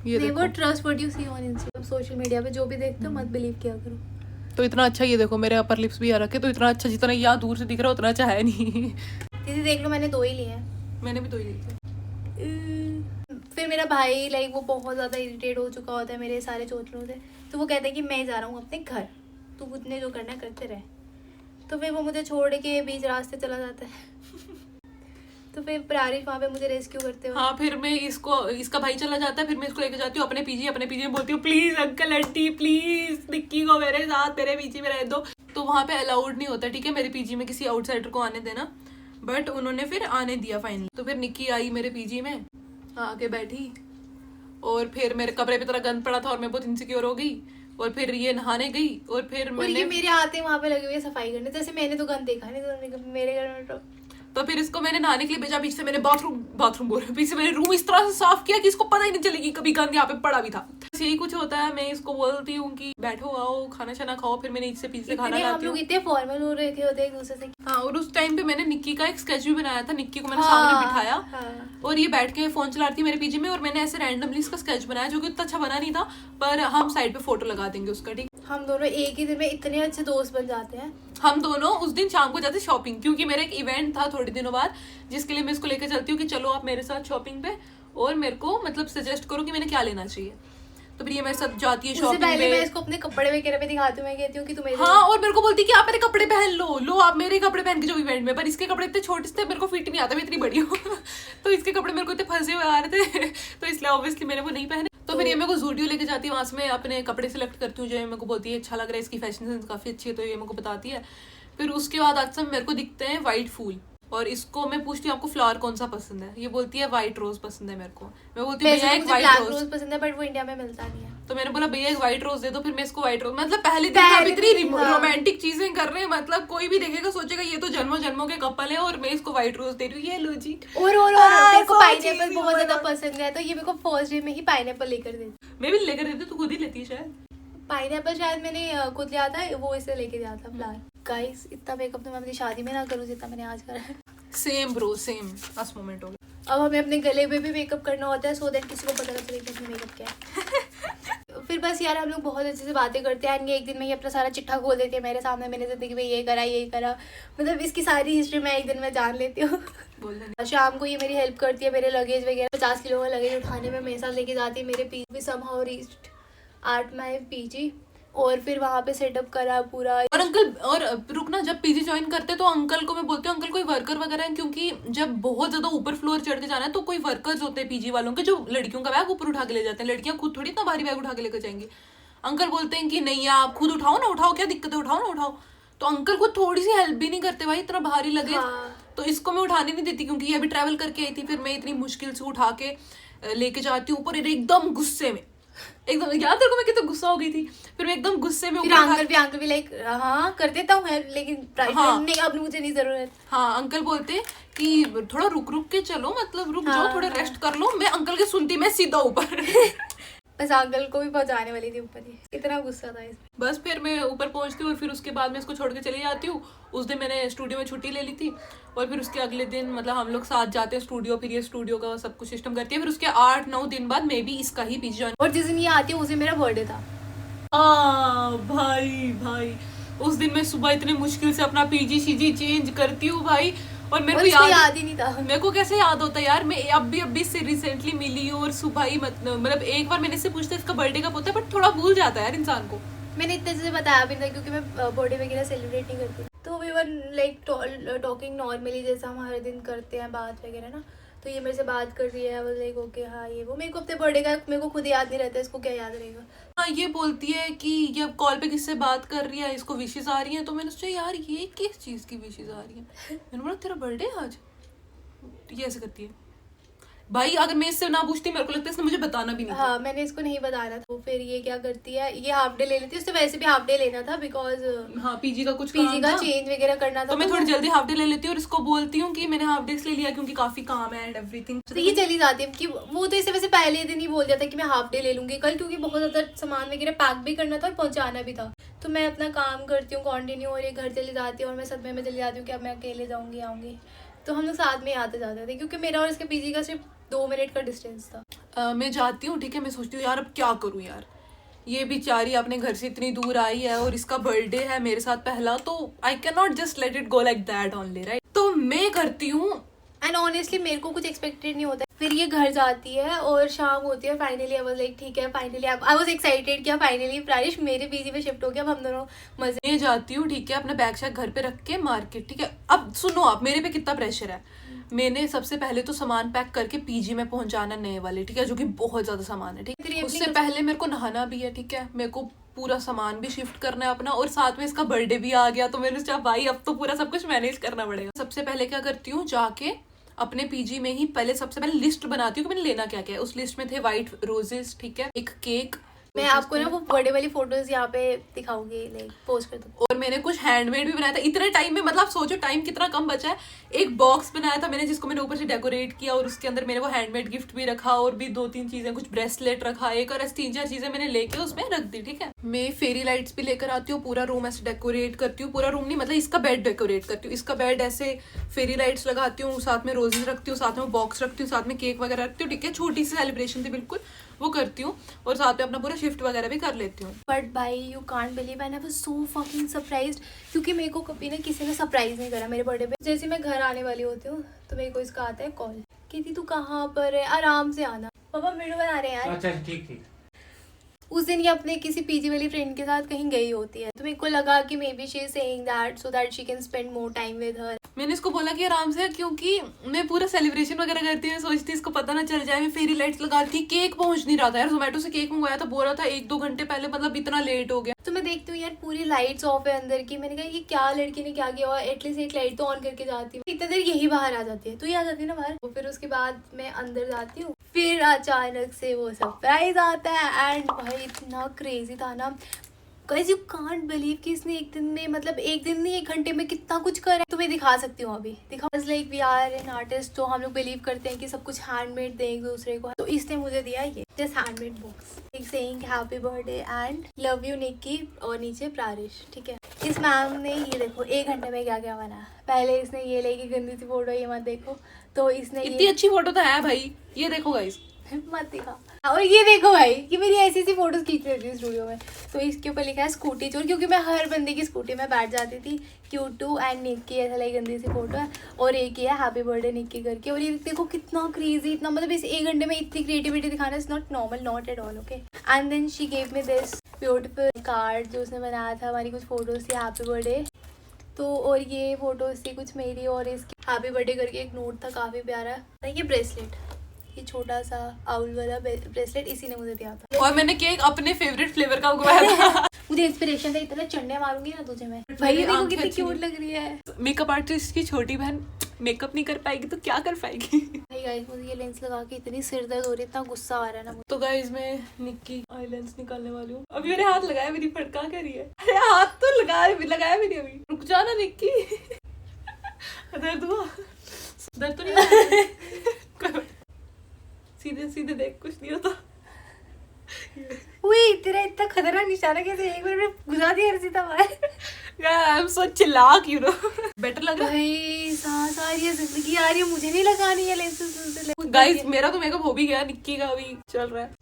ये देखो। वो trust what you see on Instagram, social media पे जो भी देखते हो मत बिलीव किया करो। तो इतना अच्छा ये देखो, मेरे अपर लिप्स भी आ रखे, तो इतना अच्छा जितना यहाँ दूर से दिख रहा है उतना अच्छा है नहीं। दीदी देख लो मैंने 2 ही लिए हैं। मैंने भी 2 ही लिए थे। फिर मेरा भाई लाइक वो बहुत ज़्यादा इरिटेट हो चुका होता है मेरे सारे चोचलों से, तो वो कहता है कि मैं जा रहा हूँ अपने घर, तू उतने जो करना करते रहे। तो फिर वो मुझे छोड़ के बीच रास्ते चला जाता है। तो फिर प्रारिश वहाँ पे मुझे रेस्क्यू करते हो। हाँ, फिर मैं इसका भाई चला जाता है, फिर मैं इसको लेके जाती हूँ अपने पीजी में बोलती हूँ please uncle aunty please Nikki को मेरे साथ मेरे पीजी में रह दो। तो वहाँ पे अलाउड नहीं होता, ठीक है, मेरे पीजी में किसी आउटसाइडर को आने देना, बट उन्होंने फिर आने दिया फाइनली। तो फिर निक्की आई मेरे पीजी में, आके बैठी और फिर मेरे कपड़े पे तरह गंद पड़ा था और मैं बहुत इनसिक्योर हो गई। और फिर ये नहाने गई और फिर मैंने, ये मेरे आते वहाँ पे लगे हुए सफाई करने, जैसे मैंने तो गंद देखा नहीं, तो मेरे घर में तो फिर इसको मैंने नहाने के लिए भेजा। पीछे से मैंने बाथरूम बोल रही हूँ, पीछे से मैंने रूम इस तरह से साफ किया कि इसको पता ही नहीं चलेगी कभी गंद यहाँ पे पड़ा भी था। बस यही कुछ होता है। मैं इसको बोलती हूँ कि बैठो आओ खाना शाना खाओ, फिर मैंने इससे पीछे खाना हम लोग इतने फॉर्मल हो रहे थे होते एक दूसरे से। हाँ, और उस टाइम पे मैंने निक्की का एक स्केच भी बनाया था, निक्की को मैंने सामने बिठाया और ये बैठ के फोन चला रही थी मेरे पीजी में, और मैंने ऐसे रैंडमली इसका स्केच बनाया जो कि इतना अच्छा बना नहीं था, पर हम साइड पे फोटो लगा देंगे उसका, ठीक। हम दोनों एक ही दिन में इतने अच्छे दोस्त बन जाते हैं। हम दोनों उस दिन शाम को जाते शॉपिंग, क्योंकि मेरा एक इवेंट था थोड़े दिनों बाद, जिसके लिए मैं इसको लेकर चलती हूँ कि चलो आप मेरे साथ शॉपिंग पे और मेरे को मतलब सजेस्ट करो कि मैंने क्या लेना चाहिए। तो फिर ये मेरे साथ जाती है शॉपिंग पे। पहले मैं इसको अपने कपड़े वगैरह पे दिखाती हूँ, मैं कहती हूँ कि तुम्हें हाँ, और मेरे को बोलती है कि आप मेरे कपड़े पहन लो आप मेरे कपड़े पहन के जो इवेंट में, पर इसके कपड़े इतने छोटे से मेरे को फिट नहीं आता, मैं इतनी बड़ी हूँ। तो इसके कपड़े मेरे को इतने फंसे हुए आ रहे थे, तो इसलिए ऑब्वियसली मैंने वो नहीं पहने। तो फिर ये मेरे को ज़ूडियो लेके जाती है, वहाँ से मैं अपने कपड़े सिलेक्ट करती हूँ जो मेरे को बोलती है अच्छा लग रहा है, इसकी फैशन सेंस काफ़ी अच्छी है, तो ये मेरे को बताती है। फिर उसके बाद अक्सर मेरे को दिखते हैं वाइट फूल, और इसको मैं पूछती हूँ आपको फ्लावर कौन सा पसंद है, ये बोलती है व्हाइट रोज पसंद है मेरे को। मैं बोलती हूँ भैया एक व्हाइट रोज पसंद है, बट वो इंडिया में मिलता नहीं है। तो मैंने बोला भैया एक व्हाइट रोज दे दो, फिर मैं इसको व्हाइट रोज, मतलब पहले दिन आप इतनी रोमांटिक चीजें कर रहे हैं, मतलब कोई भी देखेगा सोचेगा ये तो जन्मों जन्मों के कपल है, और मैं इसको व्हाइट रोज दे रही हूँ, ये लो जी। और मेरे को पाइनएप्पल बहुत ज्यादा पसंद है, तो ये मेरे को फर्स्ट डे में ही पाइनएप्पल लेकर दे। मैं भी लेकर देती, तू खुद ही लेती है शायद। पाइनएप्पल शायद मैंने खुद लिया था, वो इसे लेके गया था फ्लावर। गाइस इतना मेकअप तो मैं अपनी शादी में ना करूँ जितना मैंने आज करा है। Same bro same, last moment हो गया। अब हमें अपने गले पे भी मेकअप करना होता है, सो दैट किसी को पता ना चले कि मेकअप क्या है। फिर बस यार हम लोग बहुत अच्छे से बातें करते हैं। एक दिन में ही अपना सारा चिट्ठा खोल देती है मेरे सामने, मैंने जिंदगी में ये करा, मतलब इसकी सारी हिस्ट्री मैं एक दिन में जान लेती हूँ। शाम को ये मेरी हेल्प करती है, मेरे लगेज वगैरह 50 किलो का लगेज उठाने में मेरे साथ लेके जाती है। मेरे पीजी भी somehow reached at my PG, और फिर वहाँ पे सेटअप करा पूरा। और अंकल, और रुकना, जब पीजी ज्वाइन करते तो अंकल को मैं बोलती हूँ अंकल कोई वर्कर वगैरह है, क्योंकि जब बहुत ज्यादा ऊपर फ्लोर चढ़ के जाना है तो कोई वर्कर्स होते हैं पीजी वालों के जो लड़कियों का बैग ऊपर उठा के ले जाते हैं। लड़कियां खुद थोड़ी इतना भारी बैग उठा के लेकर जाएंगी। अंकल बोलते हैं कि नहीं आप खुद उठाओ ना, उठाओ, क्या दिक्कत है, उठाओ ना, उठाओ। तो अंकल को थोड़ी सी हेल्प भी नहीं करते भाई, इतना भारी लगे। हाँ। तो इसको मैं उठाने नहीं देती क्योंकि ये अभी ट्रैवल करके आई थी, फिर मैं इतनी मुश्किल से उठा के लेके जाती हूँ ऊपर, एकदम गुस्से में, एकदम याद तेरे को मैं कितना गुस्सा हो गई थी। फिर मैं एकदम गुस्से में फिर अंकल भी लाइक हाँ कर देता हूँ हेल्प, लेकिन हाँ। नहीं अब मुझे नहीं जरूरत। हाँ, अंकल बोलते कि थोड़ा रुक रुक के चलो, मतलब रुक जाओ, थोड़ा रेस्ट कर लो। मैं अंकल के सुनती मैं सीधा ऊपर बस अंकल को भी पहुंचाने वाली थी ऊपर ही, इतना गुस्सा था इसमें। बस फिर मैं ऊपर पहुंचती हूँ और फिर उसके बाद मैं इसको छोड़ के चली जाती हूँ। उस दिन मैंने स्टूडियो में छुट्टी ले ली थी और फिर उसके अगले दिन मतलब हम लोग साथ जाते हैं स्टूडियो, फिर ये स्टूडियो का सब कुछ सिस्टम करती है। फिर उसके 8-9 दिन बाद मैं भी इसका ही पीजी ज्वाइन। और जिस दिन ये आती है उस दिन मेरा बर्थडे था। भाई उस दिन मैं सुबह इतने मुश्किल से अपना पीजी शीजी चेंज करती हूँ भाई, और मेरे को याद ही नहीं था। मेरे को कैसे याद होता है यार, मैं अभी से रिसेंटली मिली हूँ और सुबह ही मतलब एक बार मैंने इससे पूछता इसका बर्थडे कब होता है, बट थोड़ा भूल जाता है यार इंसान को। मैंने इतने से बताया भी था क्योंकि मैं बर्थडे वगैरह सेलिब्रेट नहीं करती, तो we were like talking normally जैसा हम हर दिन करते हैं बात वगैरह ना। तो ये मेरे से बात कर रही है, वो लाइक ओके हाँ ये वो, मेरे को अपने बर्थडे का मेरे को खुद याद नहीं रहता, इसको क्या याद रहेगा। हाँ, ये बोलती है कि ये कॉल पे किससे बात कर रही है, इसको विशेष आ रही है। तो मैंने सोचा यार ये किस चीज की विशेष आ रही है, मैंने बोला तेरा बर्थडे आज, ये ऐसे करती है भाई। अगर मैं इससे ना पूछती मेरे को लगता है इसने मुझे बताना भी नहीं था। हाँ मैंने इसको नहीं बताया था। तो फिर ये क्या करती है, ये हाफ डे ले लेती है, उससे वैसे भी हाफ डे लेना था बिकॉज हाँ पीजी का कुछ पीजी का चेंज वगैरह करना था। तो मैं थोड़ी जल्दी हाफ डे ले लेती हूँ और इसको बोलती हूँ कि मैंने हाफ डे इसलिए लिया क्योंकि काफी काम है एंड एवरीथिंग। तो ये चली जाती है कि वो तो इसे वैसे पहले दिन ही बोल दिया था कि मैं हाफ डे ले लूंगी कल, क्योंकि बहुत ज्यादा सामान वगैरह पैक भी करना था और पहुंचाना भी था। तो मैं अपना काम करती हूँ कंटिन्यू और ये घर चली जाती है और मैं सदमे में चली जाती हूँ कि अब मैं अकेले जाऊंगी आऊंगी। तो हम लोग साथ में आते जाते थे क्योंकि मेरा और इसके पीजी का सिर्फ 2 मिनट का डिस्टेंस था। मैं जाती हूँ, ठीक है, मैं सोचती हूँ यार अब क्या करूँ यार, ये बेचारी अपने घर से इतनी दूर आई है और इसका बर्थडे है मेरे साथ पहला, तो I can not just let it go like that only, right. तो मैं करती हूँ एंड ऑनेस्टली मेरे को कुछ एक्सपेक्टेड नहीं होता। फिर ये घर जाती है और शाम होती है, फाइनली आई वाज लाइक ठीक है, फाइनली आई वाज एक्साइटेड कि फाइनली प्रारिश मेरे पीजी पे शिफ्ट हो गया, अब हम दोनों मजे। मैं जाती हूँ, ठीक है, अपना बैग शैग घर पे रख के मार्केट, ठीक है। अब सुनो आप, मेरे पे कितना प्रेशर है। मैंने सबसे पहले तो सामान पैक करके पीजी में पहुंचाना नए वाले, ठीक है, जो कि बहुत ज्यादा सामान है, ठीक है। उससे पहले मेरे को नहाना भी है, ठीक है, मेरे को पूरा सामान भी शिफ्ट करना है अपना, और साथ में इसका बर्थडे भी आ गया। तो मैंने सोचा भाई अब तो पूरा सब कुछ मैनेज करना पड़ेगा। सबसे पहले क्या करती हूँ, जाके अपने पीजी में ही सबसे पहले लिस्ट बनाती हूँ कि मैंने लेना क्या क्या है। उस लिस्ट में थे व्हाइट रोजेस, ठीक है, एक केक, मैं आपको ना वो बर्थडे वाली फोटोज यहाँ पे दिखाऊंगी, लाइक पोस्ट कर दूँ। और मैंने कुछ हैंडमेड भी बनाया था इतने टाइम में, मतलब सोचो टाइम कितना कम बचा है। एक बॉक्स बनाया था मैंने जिसको मैंने ऊपर से डेकोरेट किया और उसके अंदर मैंने वो हैंडमेड गिफ्ट भी रखा और भी 2-3 चीजें, कुछ ब्रेसलेट रखा एक, और ऐसी 3-4 चीजें मैंने लेके उसमें रख दी, ठीक है। मैं फेरी लाइट्स भी लेकर आती हूँ, पूरा रूम ऐसे डेकोरेट करती हूँ, पूरा रूम नहीं मतलब इसका बेड डेकोरेट करती हूँ, इसका बेड ऐसे फेरी लाइट्स लगाती हूँ, साथ में रोजेस रखती हूँ, साथ में बॉक्स रखती हूँ, साथ में केक वगैरह रखती हूँ, ठीक है। छोटी सी सेलिब्रेशन थी बिल्कुल, वो करती हूँ और साथ में अपना पूरा शिफ्ट वगैरह भी कर लेती हूँ। बट भाई you can't believe I was so fucking surprised, क्योंकि मेरे को कभी ना किसी ने सरप्राइज नहीं करा मेरे बर्थडे पे। जैसे मैं घर आने वाली होती हूँ तो मेरे को इसका आता है कॉल, कहती तू कहाँ पर है, आराम से आना, पापा वीडियो बना रहे हैं यार। अच्छा ठीक। उस दिन ये अपने किसी पीजी वाली फ्रेंड के साथ कहीं गई होती है, तो मेरे को लगा कि may be she is saying that so that she can spend more time with her. मैंने इसको बोला कि आराम से, क्योंकि मैं पूरा सेलिब्रेशन वगैरह करती हूँ, सोचती इसको पता ना चल जाए। मैं फेरी लाइट्स लगा रही थी, केक पहुंच नहीं रहा था यार, जोमेटो से केक मंगवाया था, बोल रहा था 1-2 घंटे पहले, मतलब इतना लेट हो गया। तो मैं देखती हूँ यार पूरी लाइट्स ऑफ है अंदर की, मैंने कहा ये क्या लड़की ने क्या किया, एटलीस्ट एक लाइट तो ऑन करके जाती हूँ। इतनी देर यही बाहर आ जाती है, तो ये आ जाती है ना बाहर। तो फिर उसके बाद मैं अंदर जाती हूँ, फिर अचानक से वो सरप्राइज आता है एंड भाई इतना क्रेजी था ना गाइस, यू कांट बिलीव कि इसने एक दिन में, मतलब एक दिन नहीं 1 घंटे में कितना कुछ करा है। तो मैं दिखा सकती हूँ अभी, दिखा। Like we are an artist, तो हम लोग बिलीव करते हैं कि सब कुछ हैंडमेड दें एक दूसरे को। तो इसने मुझे दिया ये जस्ट हैंडमेड बॉक्स, एक saying happy birthday and love you Nikki, और नीचे प्रारिश, ठीक है। इस मैम ने ये देखो 1 घंटे में क्या क्या बना। पहले इसने ये लेके गंदी सी फोटो, ये मत देखो, तो इसने इतनी अच्छी फोटो तो है भाई, ये देखो गाइस, मत दिखा। और ये देखो भाई कि मेरी ऐसी ऐसी फोटोज खींच रही थी स्टूडियो में, तो इसके ऊपर लिखा है स्कूटी चोर, क्योंकि मैं हर बंदे की स्कूटी में बैठ जाती थी। Q2 एंड निक्की, ऐसा लाइक गंदी सी फोटो है। और एक ये हैप्पी बर्थडे निक्की करके। और ये देखो कितना क्रेजी, इतना मतलब इस 1 घंटे में इतनी क्रिएटिविटी दिखाना is not normal, not at all. Okay, and then she gave me this beautiful card जो उसने बनाया था, हमारी कुछ फोटोज थी हैप्पी बर्थडे तो। और ये फोटोज थी कुछ मेरी और इसकी हैप्पी बर्थडे करके एक नोट था काफी प्यारा। ये ब्रेसलेट, ये छोटा सा आउल वाला ब्रेसलेट इसी ने मुझे दिया था। और मैंने केक अपने फेवरेट फ्लेवर का उगवाया था। मुझे इंस्पिरेशन था, इतना चंडे मारूंगी ना तुझे मैं। भाई देखो आंखें कितनी अच्छी क्यूट लग रही है। मेकअप आर्टिस्ट की छोटी बहन मेकअप नहीं कर पाएगी तो क्या कर पाएगी। भाई गाइस मुझे ये लेंस लगा के इतनी सिर दर्द हो रही है, इतना गुस्सा आ रहा है ना मुझे। तो गाइस मैं निक्की आई लेंस निकालने वाली हूँ। अभी मेरे हाथ लगाया, मेरी फटका कर रही है। अरे हाथ तो लगाया भी नहीं अभी। रुक जाना निक्की। दर्द हुआ? दर्द तो नहीं हुआ? सीधे सीधे देख, कुछ नहीं होता। उई, तेरा इतना खतरनाक निशाना कैसे एक मिनट में घुसा दिया रसीता बाहर। I am so chillax you know. Better लग रहा है भाई सांस आ रही है, जिंदगी आ रही है, मुझे नहीं लगानी है लेंसेज। गाइस। मेरा तो मेकअप हो भी गया, निक्की का भी चल रहा है।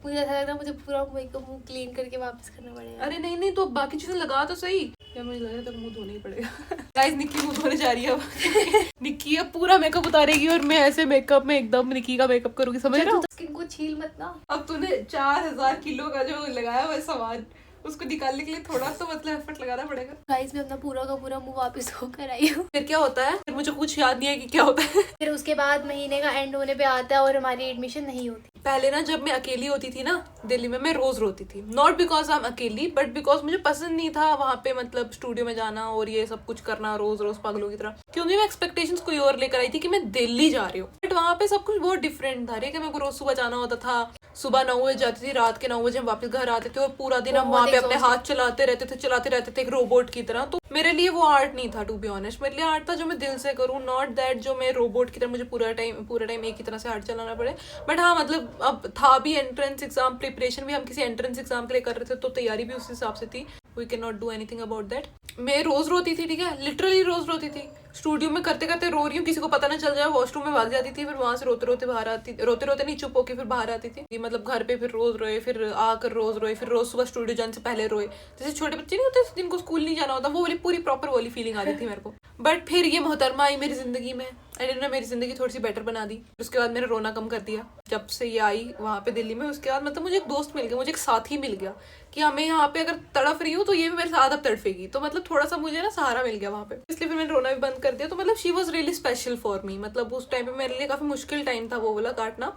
मुझे ऐसा लग रहा है मुझे पूरा मेकअप मुंह क्लीन करके वापस करना पड़ेगा। अरे नहीं तो बाकी चीजें लगा तो सही। यार मुझे लग रहा है तब मुंह धोना ही पड़ेगा। गाइस निक्की मुंह धोने जा रही है अब। निक्की अब पूरा मेकअप उतारेगी और मैं ऐसे मेकअप में एकदम निक्की का मेकअप करूंगी, समझ रहे हो? स्किन को छील मत ना। अब तूने 4000 किलो का जो लगाया हुआ है सामान, उसको निकालने के लिए थोड़ा तो मतलब एफर्ट लगाना पड़ेगा। गाइस मैं अपना पूरा का पूरा मुंह वापस होकर आई हूँ। फिर क्या होता है? फिर मुझे कुछ याद नहीं है कि क्या होता है। फिर उसके बाद महीने का एंड होने पे आता है और हमारी एडमिशन नहीं होती। पहले ना जब मैं अकेली होती थी ना दिल्ली में, मैं रोज रोती थी। नॉट बिकॉज आई एम अकेली बट बिकॉज मुझे पसंद नहीं था वहाँ पे मतलब स्टूडियो में जाना और ये सब कुछ करना रोज रोज पागलों की तरह, क्योंकि मैं एक्सपेक्टेशंस कोई और लेकर आई थी कि मैं दिल्ली जा रही हूँ। बट वहाँ पे सब कुछ बहुत डिफरेंट था। कि मेरे को रोज सुबह जाना होता था, सुबह 9 बजे जाती थी, रात के 9 बजे हम वापस घर आते थे और पूरा दिन हम वहाँ पे अपने हाथ चलाते रहते थे एक रोबोट की तरह। तो मेरे लिए वो आर्ट नहीं था, टू बी ऑनेस्ट। मेरे लिए आर्ट था जो मैं दिल से करूँ, नॉट दैट जो मैं रोबोट की तरह मुझे पूरा टाइम एक ही तरह से हाथ चलाना पड़े। बट हाँ मतलब अब था भी एंट्रेंस एग्जाम प्रिपरेशन भी, हम किसी एंट्रेंस एग्जाम के लिए कर रहे थे तो तैयारी भी उस हिसाब से थी। We can not do anything about that. मैं रोज रोती थी, ठीक है, लिटरली रोज रोती थी। स्टूडियो में करते करते रो रही हूँ, किसी को पता ना चल जाए, वॉशरूम में भाग जाती थी, फिर वहां से रोते रोते बाहर आती, रोते रोते नहीं चुप होके फिर बाहर आती थी। मतलब घर पे फिर रोज रोए, फिर आकर रोज रोए, फिर रोज सुबह स्टूडियो जाने से पहले रोए। जैसे छोटे बच्चे नहीं होते जिनको स्कूल नहीं जाना होता, वो वाली पूरी प्रॉपर वाली फीलिंग आ रही थी मेरे को। बट फिर ये मोहतरमा आई मेरी जिंदगी में, एंड ने मेरी जिंदगी थोड़ी सी बेटर बना दी। उसके बाद मैंने रोना कम कर दिया जब से ये आई वहाँ पे दिल्ली में। उसके बाद मतलब मुझे एक दोस्त मिल गया, मुझे एक साथी मिल गया कि हमें यहाँ पे अगर तड़फ रही हूँ तो ये भी मेरे साथ अब तड़फेगी। तो मतलब थोड़ा सा मुझे ना सहारा मिल गया वहाँ पे, इसलिए फिर मैंने रोना भी बंद कर दिया। तो मतलब she was really special for me. मतलब उस टाइम पे मेरे लिए काफी मुश्किल टाइम था वो वाला काटना,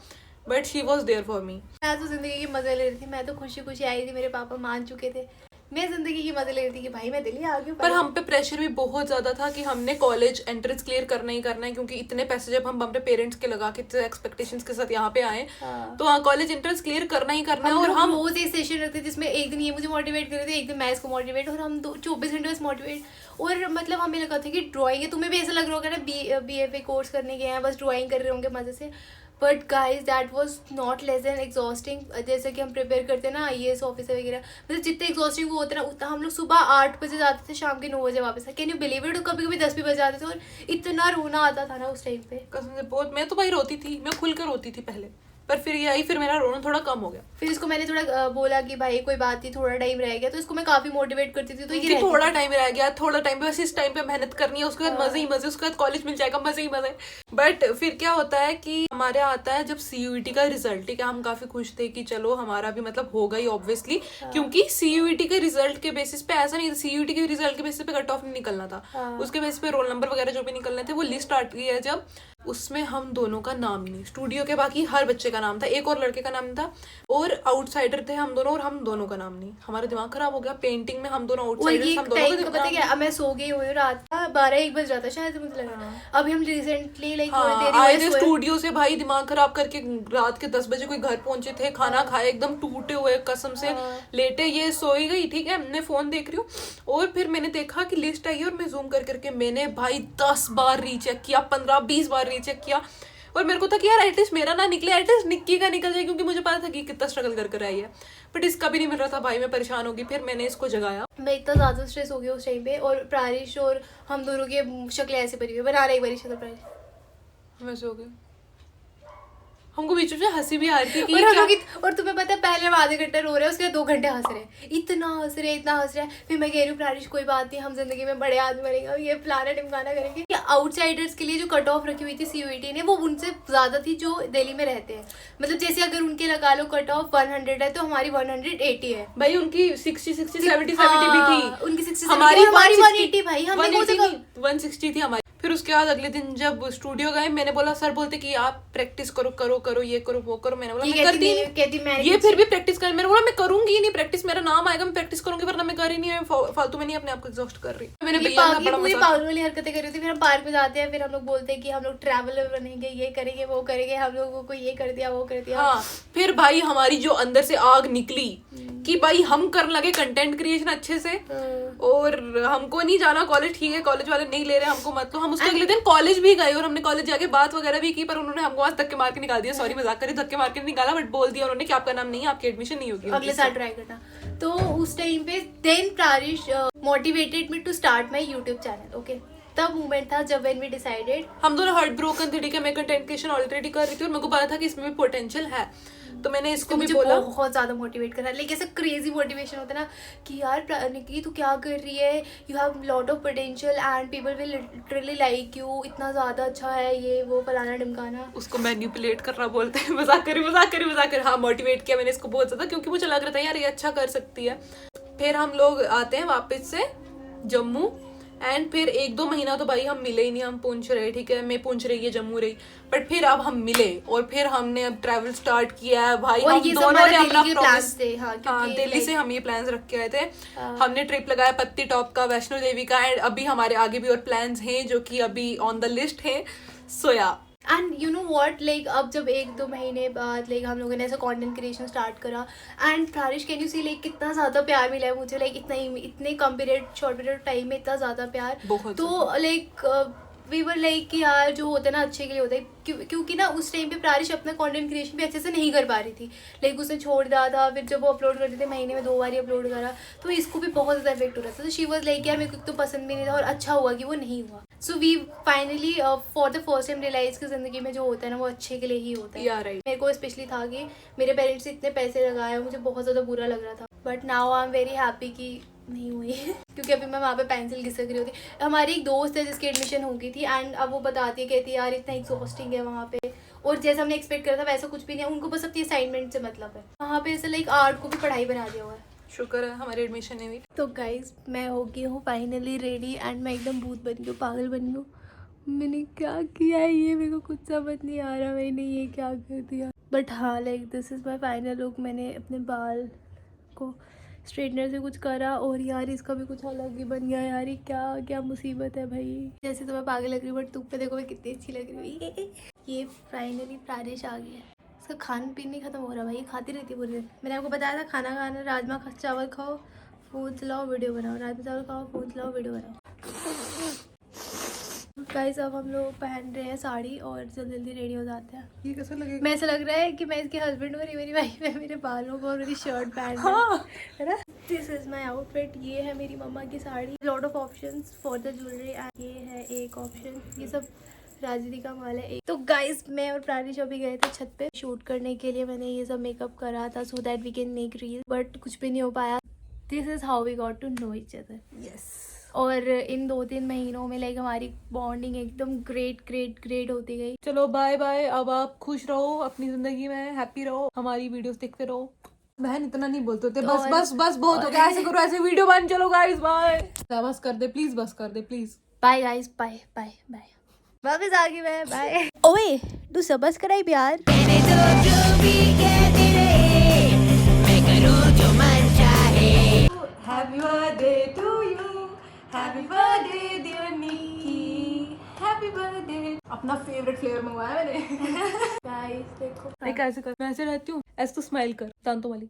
but she was there for me. मैं तो जिंदगी की मजे ले रही थी, मैं तो खुशी खुशी आई थी, मेरे पापा मान चुके थे। मैं जिंदगी की मजे ले रही थी कि भाई मैं दिल्ली आ गई हूँ। पर हम पे प्रेशर भी बहुत ज्यादा था कि हमने कॉलेज एंट्रेंस क्लियर करना ही करना है, क्योंकि इतने पैसे जब हम अपने पेरेंट्स के लगा के एक्सपेक्टेशंस के साथ यहाँ पे आए तो हाँ कॉलेज एंट्रेंस क्लियर करना ही करना है। और हम रोज एक सेशन रखते थे जिसमें एक दिन ये मुझे मोटिवेट कर रहे थे, एक दिन मैं इसको मोटिवेट, और हम 24 घंटे बस मोटिवेट। और मतलब हमें लगा था कि ड्राइंग है, तुम्हें भी ऐसा लग रहा होगा ना BFA कोर्स करने गए हैं बस ड्राइंग कर रहे होंगे मजे से। But guys that was not less than exhausting. जैसे कि हम प्रिपेयर करते हैं ना IAS ऑफिसर वगैरह, मतलब जितने एग्जॉस्टिंग वो होते हैं ना उतना हम लोग सुबह 8 बजे जाते थे, शाम के 9 बजे वापस। Can you believe it? कभी कभी 10 भी बजे जाते थे और इतना रोना आता था ना उस टाइम पे, कसम से बहुत। मैं तो भाई रोती थी, मैं खुलकर रोती थी पहले, पर फिर ये आई, फिर मेरा रोना थोड़ा कम हो गया। फिर इसको मैंने थोड़ा बोला कि भाई कोई बात नहीं, थोड़ा टाइम रह गया, तो इसको मैं काफी मोटिवेट करती थी। तो ये थोड़ा टाइम रह गया, थोड़ा टाइम पे बस इस टाइम पे मेहनत करनी है, उसके बाद मजे ही मजे, उसके बाद कॉलेज मिल जाएगा, मजे ही मजे। बट फिर क्या होता है कि हमारे आता है जब CUET का रिजल्ट, ठीक है, हम काफी खुश थे कि चलो हमारा भी मतलब होगा ही ऑब्वियसली, क्योंकि CUET के रिजल्ट के बेसिस पे ऐसा नहीं था, CUET के रिजल्ट के बेसिस पे कट ऑफ नहीं निकलना था, उसके बेसिस पे रोल नंबर वगैरह जो भी निकलने थे वो लिस्ट आती है जब, उसमें हम दोनों का नाम नहीं, स्टूडियो के बाकी हर बच्चे का नाम था, एक और लड़के का नाम था, और आउटसाइडर थे हम दोनों, और हम दोनों का नाम नहीं। हमारा दिमाग खराब हो गया, पेंटिंग में हम दोनों आउटसाइडर्स, हम दोनों का पता क्या, अब मैं सो गई हुई, रात का 12-1 बज रहा था शायद, मुझे लगा। अभी हम रिसेंटली लाइक आए थे स्टूडियो से, भाई दिमाग खराब करके रात के 10 बजे कोई घर पहुंचे थे, खाना खाए एकदम टूटे हुए, कसम से लेटे, ये सोई गई, ठीक है, मैं फोन देख रही हूँ, और फिर मैंने देखा कि लिस्ट आई, और मैं जूम कर करके मैंने भाई 10 बार रीचेक किया, 15-20 बार रीचेक किया, और मेरे को था कि यार एटलीस्ट मेरा ना निकले, एटलीस्ट निक्की का निकल जाए, क्योंकि मुझे पता था कि कितना स्ट्रगल कर कर आई है, बट इसका भी नहीं मिल रहा था। भाई मैं परेशान हो गई, फिर मैंने इसको जगाया। मैं इतना ज्यादा स्ट्रेस हो गया उस टाइम पे, और प्रारिश और हम दोनों की शक्लें ऐसी बनी हुई, बना रहे एक बारी शक्ल प्रारिश, मैं सो गई, हमको बीच में हंसी भी आ रही थी कि और हम क्या लोग और तुम्हें पता है पहले हम आधे घंटे रो रहे हैं, उसके बाद 2 घंटे हंस रहे हैं, इतना हंस रहे हैं। फिर मैं कह रही हूँ प्रारिश कोई बात नहीं, हम जिंदगी में बड़े आदमी बनेंगे, ये फलाना ढिमकाना करेंगे। ये आउटसाइडर्स के लिए जो कट ऑफ रखी हुई थी CUET ने, वो उनसे ज्यादा थी जो दिल्ली में रहते हैं। मतलब जैसे अगर उनके लगा लो कट ऑफ 100 है तो हमारी 180 है भाई, उनकी 60 70 भी थी, उनकी 60 हमारी 180 भाई, हमने वो 160 थी हमारी। फिर उसके बाद अगले दिन जब स्टूडियो गए, मैंने बोला, सर बोलते कि आप प्रैक्टिस करो, ये करो वो करो। मैंने बोला मैं करती नहीं, ये फिर भी प्रैक्टिस कर। मैंने बोला मैं करूंगी नहीं प्रैक्टिस, मेरा नाम आएगा मैं प्रैक्टिस करूंगी, वरना मैं कर ही नहीं है, फालतू में नहीं अपने आप को एग्जॉस्ट कर रही। मैंने भैया का बड़ा मजाक, पागल वाली हरकतें कर रही थी। फिर हम पार्क में जाते हैं, फिर हम लोग बोलते हैं कि हम लोग ट्रैवलर बनेंगे, ये करेंगे वो करेंगे, हम लोगों को ये कर दिया वो कर दिया। हाँ, फिर भाई हमारी जो अंदर से आग निकली कि भाई हम करने लगे कंटेंट क्रिएशन अच्छे से, और हमको नहीं जाना कॉलेज, ठीक है कॉलेज वाले नहीं ले रहे हमको मत, तो हम उसके अगले दिन कॉलेज भी गए और हमने कॉलेज जाके बात वगैरह भी की, पर उन्होंने हमको आज धक्के मार के निकाल दिया। सॉरी मजाक करी, धक्के मार के निकाला, बट बोल दिया उन्होंने कि आपका नाम नहीं है, आपकी एडमिशन नहीं होगी, अगले साल ट्राई करना। तो उस टाइम पे then Prarish motivated me to start my YouTube channel. Okay, तब मोमेंट था जब व्हेन वी डिसाइडेड, हम दोनों हार्ट ब्रोकन थे, ठीक है, मैं कंटेंट क्रिएशन ऑलरेडी कर रही थी और मेरे को पता था कि इसमें भी पोटेंशियल है, तो मैंने इसको भी बोला। बहुत ज्यादा मोटिवेट करा, लाइक ऐसा क्रेजी मोटिवेशन होता है ना कि यार निकी तू क्या कर रही है, you have lot of potential and people will literally like you, इतना ज्यादा अच्छा है ये वो फलाना ढिमकाना। उसको मैनिपुलेट करना बोलते हैं, मजाक करी। हाँ, मोटिवेट किया मैंने इसको बहुत ज्यादा, क्योंकि मुझे लग रहा था यार ये अच्छा कर सकती है। फिर हम लोग आते हैं वापस से जम्मू, एंड फिर 1-2 महीना तो भाई हम मिले ही नहीं, हम पूंछ रहे, ठीक है, मैं पूंछ रही है जम्मू रही, बट फिर अब हम मिले और फिर हमने अब ट्रैवल स्टार्ट किया है भाई। हम दोनों ने अपना प्रॉमिस, हाँ, दिल्ली से हम ये प्लान्स रख के आए थे। हमने ट्रिप लगाया पत्ती टॉप का, वैष्णो देवी का, एंड अभी हमारे आगे भी और प्लान्स हैं जो कि अभी ऑन द लिस्ट है। सो या and you know what, like अब जब 1-2 महीने बाद लाइक हम लोगों ने ऐसा कंटेंट क्रिएशन स्टार्ट करा, and Prarish can you see like कितना ज़्यादा प्यार मिला है मुझे, लाइक इतने कम पीरियड शॉर्ट पीरियड टाइम में इतना ज़्यादा प्यार। तो लाइक वी वर लाइक कि यार जो होता है ना अच्छे के लिए होता है, क्योंकि ना उस टाइम पे प्रारिश अपना कंटेंट क्रिएशन भी अच्छे से नहीं कर पा रही थी, लाइक उसने छोड़ दिया था, फिर जब वो अपलोड करते थे महीने में 2 बार ही अपलोड करा, तो इसको भी बहुत ज़्यादा इफेक्ट हो रहा था। तो शी वॉज लाइक यार मेरे को तो पसंद भी नहीं था, और अच्छा हुआ कि वो नहीं हुआ। So we finally for the first time realise की जिंदगी में जो होता है ना वो अच्छे के लिए ही होता है। यार मेरे को स्पेशली था कि मेरे पेरेंट्स ने इतने पैसे लगाए, मुझे बहुत ज़्यादा बुरा लग रहा था, but now I am very happy कि नहीं हुई क्योंकि अभी मैं वहाँ पे पेंसिल घिसक रही होती। हमारी एक दोस्त है जिसकी एडमिशन हो गई थी, एंड अब वो बताती है, कहती है यार इतना एग्जॉस्टिंग है वहाँ पे, और जैसा हमने एक्सपेक्ट करा था वैसा कुछ भी नहीं है, उनको बस अपनी असाइनमेंट से मतलब है। वहाँ पे ऐसा लाइक आर्ट को भी पढ़ाई बना दिया हुआ है। शुक्र है हमारी एडमिशन नहीं हुई। तो गाइज मैं हो गई हूँ फाइनली रेडी, एंड मैं एकदम भूत बन गई हूँ, पागल बन गई हूँ। मैंने क्या किया है ये मेरे को कुछ समझ नहीं आ रहा, मैंने ये क्या कर दिया, बट हाँ like this is my final look. मैंने अपने बाल को स्ट्रेटनर से कुछ करा, और यार इसका भी कुछ अलग ही बन गया यार, ये क्या क्या मुसीबत है भाई। जैसे तो मैं पागल लग रही हूँ, बट तुम पे देखो मैं कितनी अच्छी लग रही हूँ। ये फाइनली प्रारिश आ गया है, इसका खान पीन नहीं खत्म हो रहा भाई, खाती रहती पूरे दिन। मैंने आपको बताया था खाना खाना, राजमा चावल खाओ, फोन चलाओ, वीडियो बनाओ, राजमा चावल खाओ, फोन चलाओ, वीडियो बनाओ। गाइस अब हम लोग पहन रहे हैं साड़ी और जल्दी जल्दी रेडी हो जाते हैं। ये कैसा लगेगा? मैं ऐसा लग रहा है कि मैं इसके हस्बैंड और मेरी वाइफ है, मेरे बालों को और मेरी शर्ट पहन है ना। This is my outfit. ये है मेरी मम्मा की sari, lot of options for the jewellery, and ये है एक ऑप्शन, ये सब राजदी का माल है। तो गाइस मैं और प्रारिश अभी गए थे छत पे शूट करने के लिए, मैंने ये सब मेकअप करा था so that we can make reel, बट कुछ भी नहीं हो पाया। This is how we got to know each other. Yes. और इन 2-3 महीनों में लाइक हमारी बॉन्डिंग एकदम ग्रेट होती गई। चलो बाय बाय, अब आप खुश रहो अपनी जिंदगी में, हैप्पी रहो, हमारी वीडियोस देखते रहो। बहन इतना नहीं बोलते होते, बस बस बस बहुत हो गया, ऐसे करो, ऐसे वीडियो बन, चलो गाइस बाय। बस कर दे प्लीज, बस कर दे please. Bye guys, bye bye bye. वापस आ गई मैं, बाय। ओए तू सब्सक्राइब यार। मैंने तो जो भी कहते रहे, मैं करूँ जो मन चाहे। Happy birthday to you, happy birthday dear Nikki, happy birthday. अपना फेवरेट फ्लेवर मंगवाया मैंने। गाइस देखो, ऐसे कर, मैं ऐसे रहती हूँ, ऐसे तो स्माइल कर, दांतों वाली।